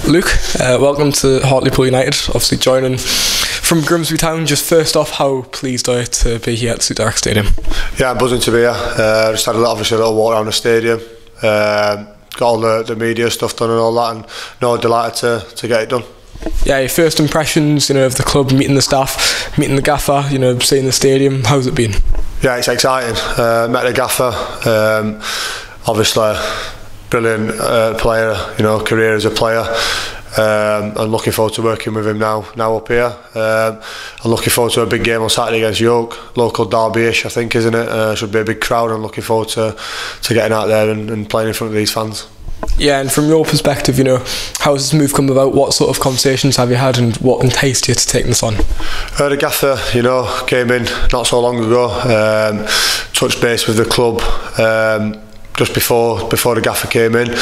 Luke, welcome to Hartlepool United, obviously joining from Grimsby Town. Just first off, how pleased are you to be here at St Dark Stadium? Yeah, I'm buzzing to be here. Just had a little walk around the stadium, got all the media stuff done and all that, and no, delighted to get it done. Yeah, your first impressions, of the club, meeting the staff, meeting the gaffer, seeing the stadium, how's it been? Yeah, it's exciting. Met the gaffer, obviously brilliant player, career as a player. I'm looking forward to working with him now up here. I'm looking forward to a big game on Saturday against York, local derby-ish, I think, isn't it? Should be a big crowd. I'm looking forward to getting out there and playing in front of these fans. Yeah, and from your perspective, how has this move come about? What sort of conversations have you had, and what enticed you to take this on? The gaffer, came in not so long ago, touched base with the club just before the gaffer came in, and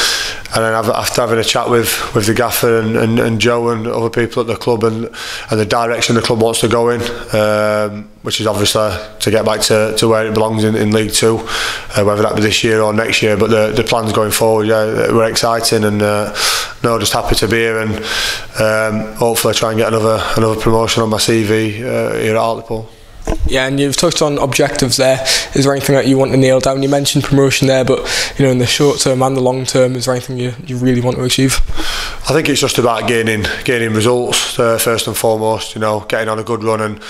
then after having a chat with the gaffer and Joe and other people at the club and the direction the club wants to go in, which is obviously to get back to where it belongs in League Two, whether that be this year or next year. But the plans going forward, we're exciting, and just happy to be here, and hopefully try and get another promotion on my CV here at Hartlepool. Yeah, and you've touched on objectives there. Is there anything that you want to nail down? You mentioned promotion there, but in the short term and the long term, is there anything you really want to achieve? I think it's just about gaining results first and foremost. Getting on a good run, and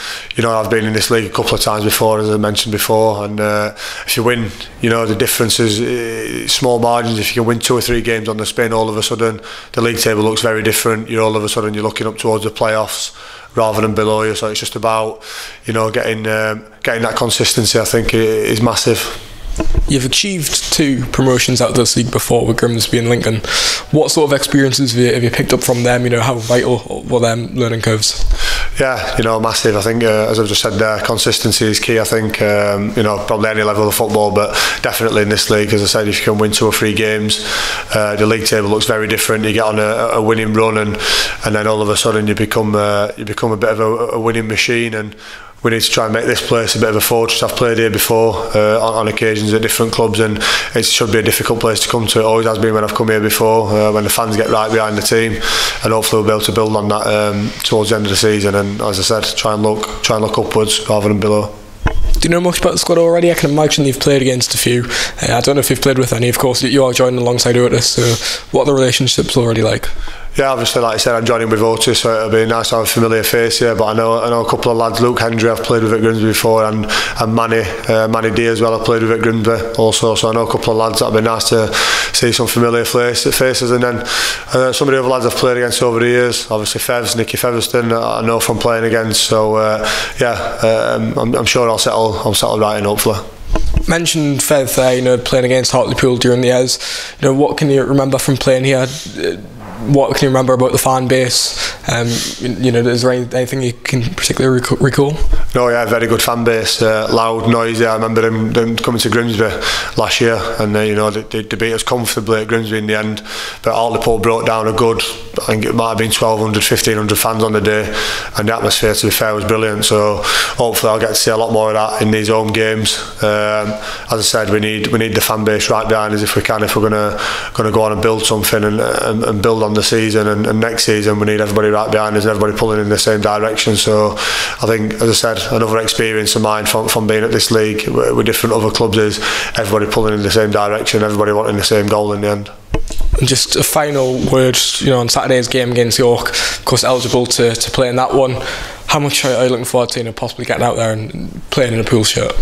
I've been in this league a couple of times before, as I mentioned before, and if you win, the difference is small margins. If you can win 2 or 3 games on the spin, all of a sudden the league table looks very different. All of a sudden you're looking up towards the playoffs rather than below you. So it's just about getting that consistency. I think is massive. You've achieved 2 promotions out of this league before with Grimsby and Lincoln. What sort of experiences have you picked up from them? How vital were them learning curves? Yeah, massive. I think, as I've just said there, consistency is key. I think, probably any level of football, but definitely in this league, as I said, if you can win 2 or 3 games, the league table looks very different. You get on a winning run, and then all of a sudden you become a bit of a winning machine. And we need to try and make this place a bit of a fortress. I've played here before on occasions at different clubs, and it should be a difficult place to come to. It always has been when I've come here before, when the fans get right behind the team, and hopefully we'll be able to build on that towards the end of the season. And as I said, try and look upwards rather than below. Do you know much about the squad already? I can imagine you've played against a few. I don't know if you've played with any. Of course, you are joining alongside Otis. So, what are the relationships already like? Yeah, obviously, like I said, I'm joining with Otis, so it'll be nice to have a familiar face here. But I know a couple of lads. Luke Hendry, I've played with at Grimsby before, and Manny D as well. I've played with at Grimsby also. So I know a couple of lads. That'd be nice to see some familiar faces. And then some of the other lads I've played against over the years. Obviously, Nicky Featherston, I know from playing against. So I'm sure I'll settle right in, hopefully. Mentioned Fev there, playing against Hartlepool during the years. What can you remember from playing here? What can you remember about the fan base? Is there anything you can particularly recall? No, yeah, very good fan base, loud, noisy. I remember them coming to Grimsby last year, and they beat us comfortably at Grimsby in the end. But Hartlepool brought down a good, I think it might have been 1,200, 1,500 fans on the day, and the atmosphere, to be fair, was brilliant. So hopefully I'll get to see a lot more of that in these home games. As I said, we need the fan base right behind us if we can, if we're gonna go on and build something and build on the season, and next season we need everybody right behind us and everybody pulling in the same direction. So I think, as I said, another experience of mine from being at this league with different other clubs is everybody pulling in the same direction, everybody wanting the same goal in the end. And just a final word, on Saturday's game against York, of course eligible to play in that one. How much are you looking forward to possibly getting out there and playing in a pool shirt?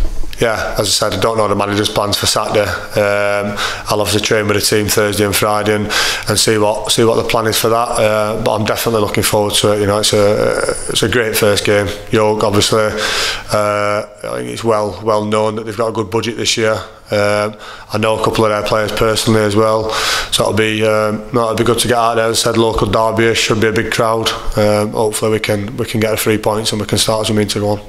Yeah, as I said, I don't know the manager's plans for Saturday. I'll obviously train with the team Thursday and Friday and see what the plan is for that. But I'm definitely looking forward to it. It's a great first game. York, obviously, I think it's well known that they've got a good budget this year. I know a couple of their players personally as well, so it'll be good to get out there. As I said, local derby should be a big crowd. Hopefully we can get 3 points and we can start as we mean to go on.